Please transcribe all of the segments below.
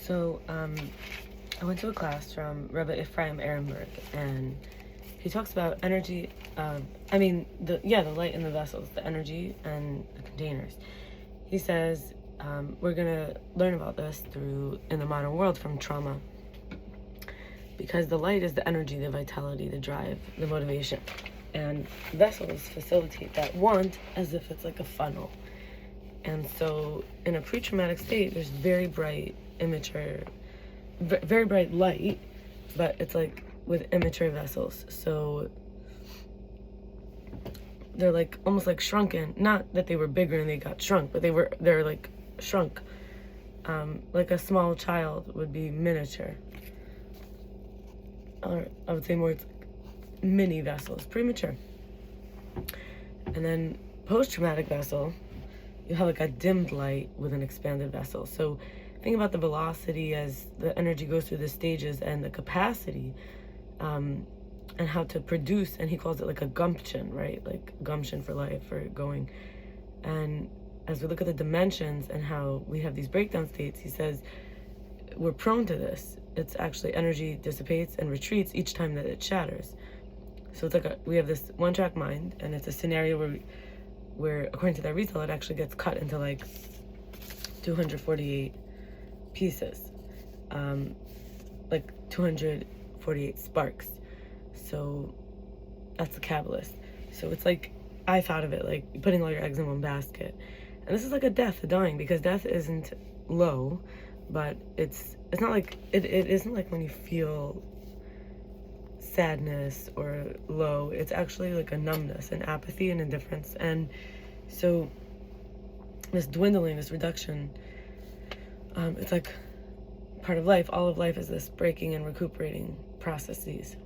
So, I went to a class from Rabbi Ephraim Ehrenberg, and he talks about energy. The light in the vessels, the energy and the containers. He says we're gonna learn about this in the modern world from trauma, because the light is the energy, the vitality, the drive, the motivation, and vessels facilitate that want as if it's like a funnel. And so, in a pre-traumatic state, there's very bright, immature, very bright light, but it's like with immature vessels. So they're like almost like shrunken. Not that they were bigger and they got shrunk, but they're like shrunk. Like a small child would be miniature. Or I would say more it's like mini vessels, premature. And then post-traumatic vessel, you have like a dimmed light with an expanded vessel. So think about the velocity as the energy goes through the stages, and the capacity and how to produce, and he calls it like a gumption, right? Like gumption for life, for going. And as we look at the dimensions and how we have these breakdown states, he says we're prone to this. It's actually energy dissipates and retreats each time that it shatters. So it's like we have this one-track mind, and it's a scenario where according to the Arizal, it actually gets cut into like 248 pieces, like 248 sparks. So that's the Kabbalist. So it's like, I thought of it like putting all your eggs in one basket. And this is like a dying, because death isn't low, but it's not like, it isn't like when you feel sadness or low. It's actually like a numbness and apathy and indifference. And so this dwindling, this reduction, it's like part of life. All of life is this breaking and recuperating processes.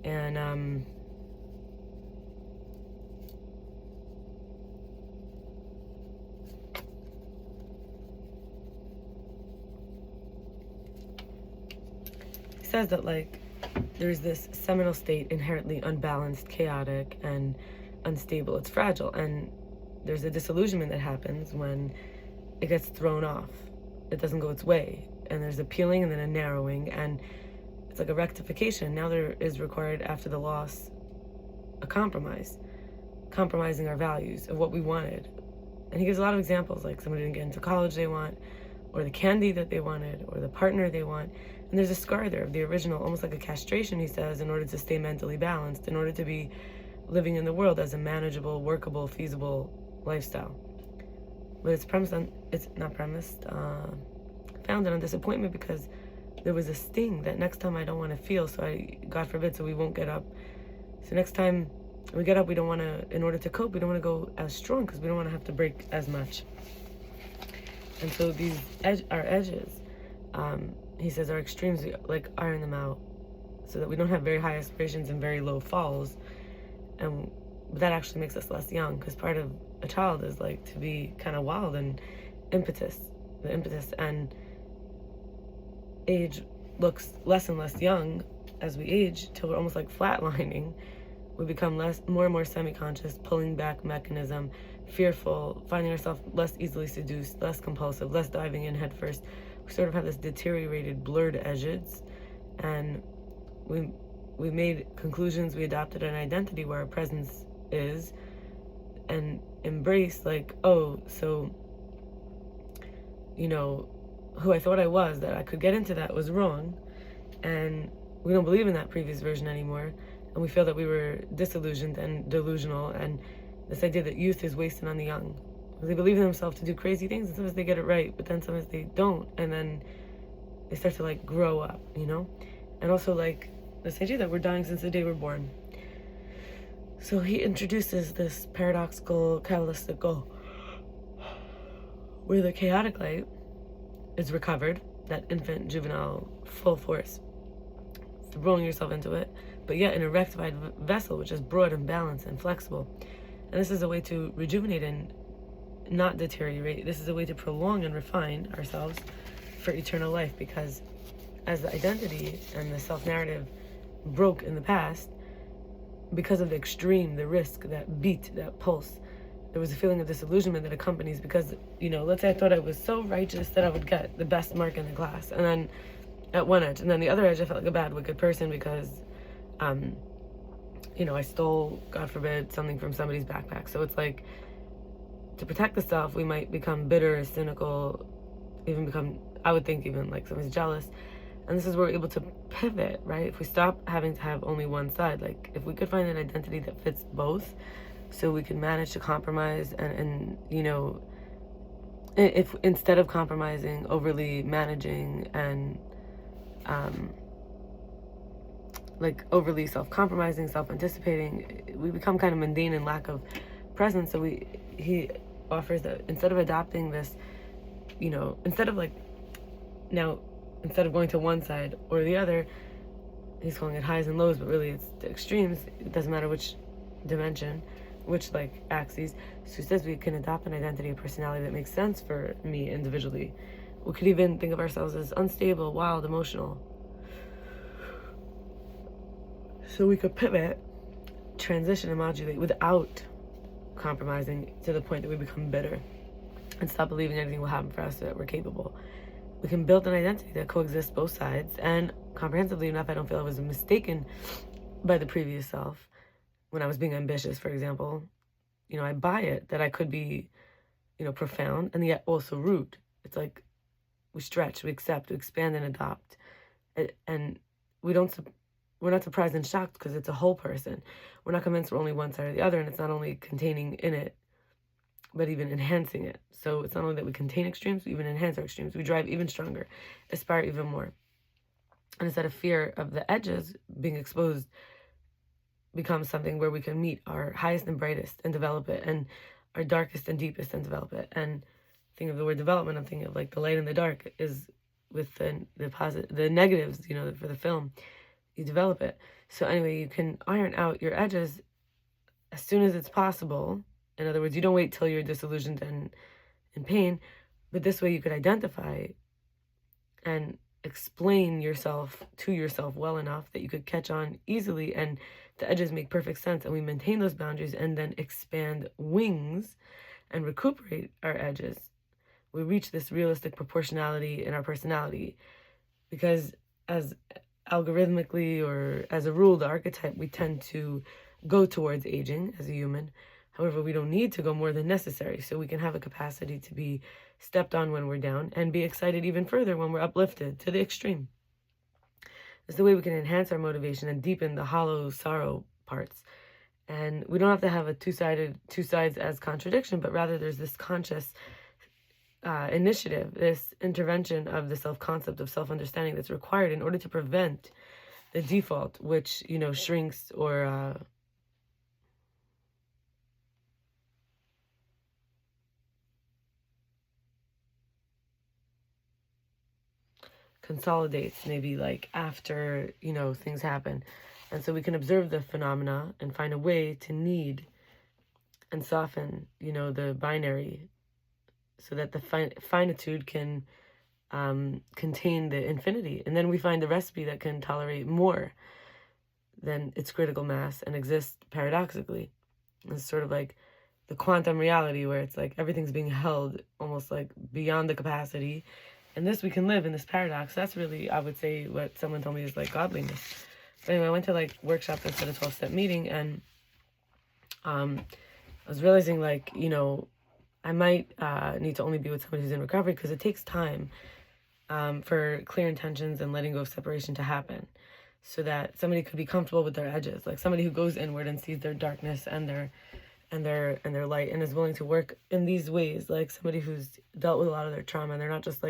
And he says that like there's this seminal state, inherently unbalanced, chaotic, and unstable. It's fragile, and there's a disillusionment that happens when it gets thrown off. It doesn't go its way, and there's a peeling and then a narrowing, and it's like a rectification. Now there is required, after the loss, a compromising our values of what we wanted. And he gives a lot of examples, like somebody didn't get into college they want, or the candy that they wanted, or the partner they want. And there's a scar there of the original, almost like a castration, he says, in order to stay mentally balanced, in order to be living in the world as a manageable, workable, feasible lifestyle. But founded on disappointment, because there was a sting that next time I don't want to feel, God forbid, so we won't get up. So next time we get up, we don't want to, in order to cope, we don't want to go as strong, because we don't want to have to break as much. And so our edges, he says, our extremes, we like iron them out so that we don't have very high aspirations and very low falls. And that actually makes us less young, because part of a child is like to be kind of wild and the impetus, and age looks less and less young as we age, till we're almost like flatlining. We become more and more semi-conscious, pulling back mechanism, fearful, finding ourselves less easily seduced, less compulsive, less diving in head first. We sort of have this deteriorated, blurred edges, and we made conclusions, we adopted an identity where our presence is, and embrace like, oh, so, who I thought I was, that I could get into that, was wrong, and we don't believe in that previous version anymore, and we feel that we were disillusioned and delusional, and this idea that youth is wasted on the young. They believe in themselves to do crazy things, and sometimes they get it right, but then sometimes they don't, and then they start to like grow up, and also like this idea that we're dying since the day we're born. So he introduces this paradoxical, Kabbalistic goal, where the chaotic light is recovered, that infant, juvenile, full force, throwing yourself into it, but yet in a rectified vessel, which is broad and balanced and flexible. And this is a way to rejuvenate and not deteriorate. This is a way to prolong and refine ourselves for eternal life, because as the identity and the self-narrative broke in the past, because of the extreme, the risk, that beat, that pulse, there was a feeling of disillusionment that accompanies, because, let's say I thought I was so righteous that I would get the best mark in the class, and then at one edge, and then the other edge I felt like a bad, wicked person because I stole, God forbid, something from somebody's backpack. So it's like, to protect the self, we might become bitter, cynical, even become, I would think, even like somebody's jealous. And this is where we're able to pivot, right? If we stop having to have only one side, like if we could find an identity that fits both, so we can manage to compromise and if instead of compromising, overly managing and like overly self-compromising, self-anticipating, we become kind of mundane and lack of presence. So he offers that instead of adopting this, instead of going to one side or the other, he's calling it highs and lows, but really it's the extremes. It doesn't matter which dimension, which axes. So he says we can adopt an identity, a personality that makes sense for me individually. We could even think of ourselves as unstable, wild, emotional. So we could pivot, transition, and modulate without compromising to the point that we become bitter and stop believing anything will happen for us, so that we're capable. We can build an identity that coexists both sides, and comprehensively enough, I don't feel I was mistaken by the previous self. When I was being ambitious, for example, I buy it that I could be, profound and yet also rude. It's like we stretch, we accept, we expand and adopt. And we're not surprised and shocked because it's a whole person. We're not convinced we're only one side or the other, and it's not only containing in it, but even enhancing it. So it's not only that we contain extremes, we even enhance our extremes. We drive even stronger, aspire even more. And instead of fear of the edges being exposed, becomes something where we can meet our highest and brightest and develop it, and our darkest and deepest and develop it. And think of the word development, I'm thinking of like the light and the dark is with the negatives, for the film, you develop it. So anyway, you can iron out your edges as soon as it's possible. In other words, you don't wait till you're disillusioned and in pain, but this way you could identify and explain yourself to yourself well enough that you could catch on easily, and the edges make perfect sense, and we maintain those boundaries and then expand wings and recuperate our edges. We reach this realistic proportionality in our personality, because as algorithmically or as a rule, the archetype, we tend to go towards aging as a human. However, we don't need to go more than necessary, so we can have a capacity to be stepped on when we're down and be excited even further when we're uplifted to the extreme. It's the way we can enhance our motivation and deepen the hollow sorrow parts. And we don't have to have a two sides as contradiction, but rather there's this conscious initiative, this intervention of the self-concept of self-understanding that's required in order to prevent the default, which, shrinks or consolidates maybe after, things happen. And so we can observe the phenomena and find a way to knead and soften, the binary, so that the finitude can contain the infinity. And then we find the recipe that can tolerate more than its critical mass and exist paradoxically. It's sort of like the quantum reality, where it's like everything's being held almost like beyond the capacity. And this, we can live in this paradox. That's really, I would say, what someone told me is godliness. But anyway, I went to workshops instead of 12-step meeting, and I was realizing I might need to only be with somebody who's in recovery, because it takes time for clear intentions and letting go of separation to happen, so that somebody could be comfortable with their edges, like somebody who goes inward and sees their darkness and their light, and is willing to work in these ways, like somebody who's dealt with a lot of their trauma, and they're not just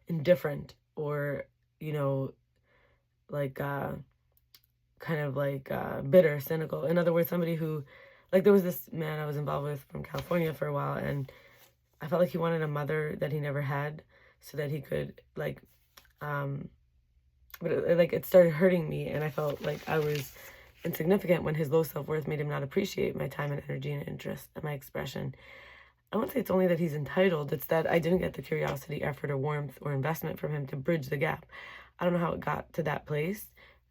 indifferent or bitter, cynical. In other words, somebody who, there was this man I was involved with from California for a while, and I felt like he wanted a mother that he never had, so that he could but it started hurting me, and I felt like I was insignificant when his low self-worth made him not appreciate my time and energy and interest and my expression. I won't say it's only that he's entitled, it's that I didn't get the curiosity, effort, or warmth or investment from him to bridge the gap. I don't know how it got to that place.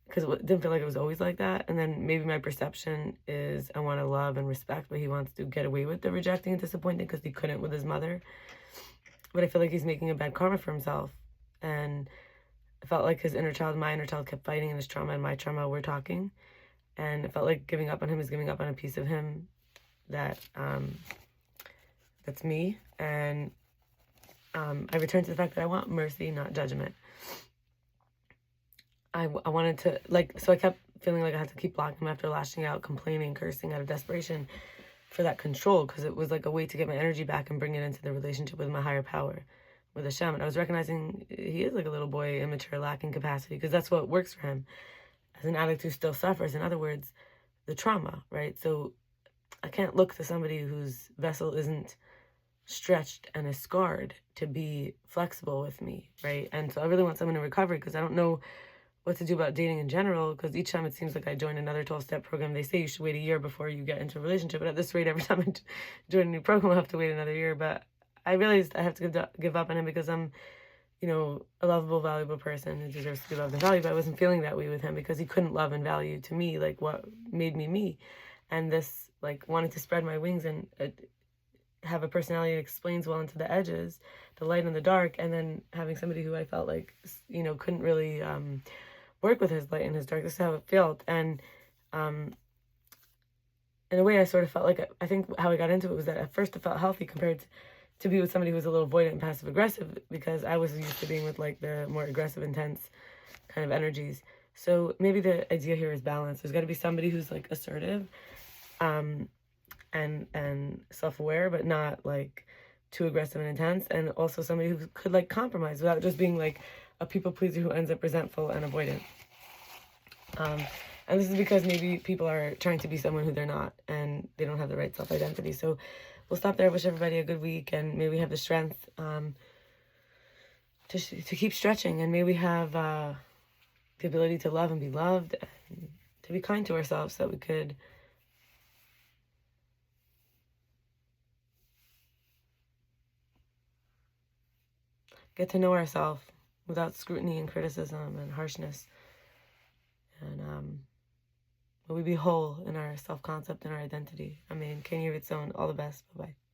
because it didn't feel like it was always like that. And then maybe my perception is I want to love and respect, but he wants to get away with the rejecting and disappointing because he couldn't with his mother. But I feel like he's making a bad karma for himself. And I felt like his inner child, my inner child, kept fighting, and his trauma and my trauma were talking. And it felt like giving up on him is giving up on a piece of him that that's me. And I returned to the fact that I want mercy, not judgment. I wanted to, like, so I kept feeling like I had to keep blocking him after lashing out, complaining, cursing out of desperation for that control, because it was like a way to get my energy back and bring it into the relationship with my higher power, with Hashem. And I was recognizing he is like a little boy, immature, lacking capacity, because that's what works for him as an addict who still suffers. In other words, the trauma, right? So I can't look to somebody whose vessel isn't stretched and is scarred to be flexible with me, right? And so I really want someone in recovery, because I don't know what to do about dating in general, because each time it seems like I join another 12-step program, they say you should wait a year before you get into a relationship. But at this rate, every time I join a new program, I'll have to wait another year. But I realized I have to give up on him, because I'm, you know, a lovable, valuable person who deserves to be loved and valued. But I wasn't feeling that way with him, because he couldn't love and value to me, like, what made me me. And this, like, wanting to spread my wings and have a personality that explains well into the edges, the light and the dark, and then having somebody who I felt like, you know, couldn't really work with his light and his dark. This is how it felt. And in a way, I sort of felt like, I think how I got into it was that at first it felt healthy compared to be with somebody who was a little avoidant and passive aggressive, because I was used to being with like the more aggressive, intense kind of energies. So maybe the idea here is balance. There's got to be somebody who's like assertive and self-aware, but not like too aggressive and intense, and also somebody who could like compromise without just being like a people pleaser who ends up resentful and avoidant. And this is because maybe people are trying to be someone who they're not, and they don't have the right self-identity. So we'll stop there. I wish everybody a good week, and may we have the strength to keep stretching, and may we have the ability to love and be loved, and to be kind to ourselves, so that we could get to know ourselves without scrutiny and criticism and harshness. And will we be whole in our self-concept and our identity? I mean, Ken Yevitzon, all the best. Bye-bye.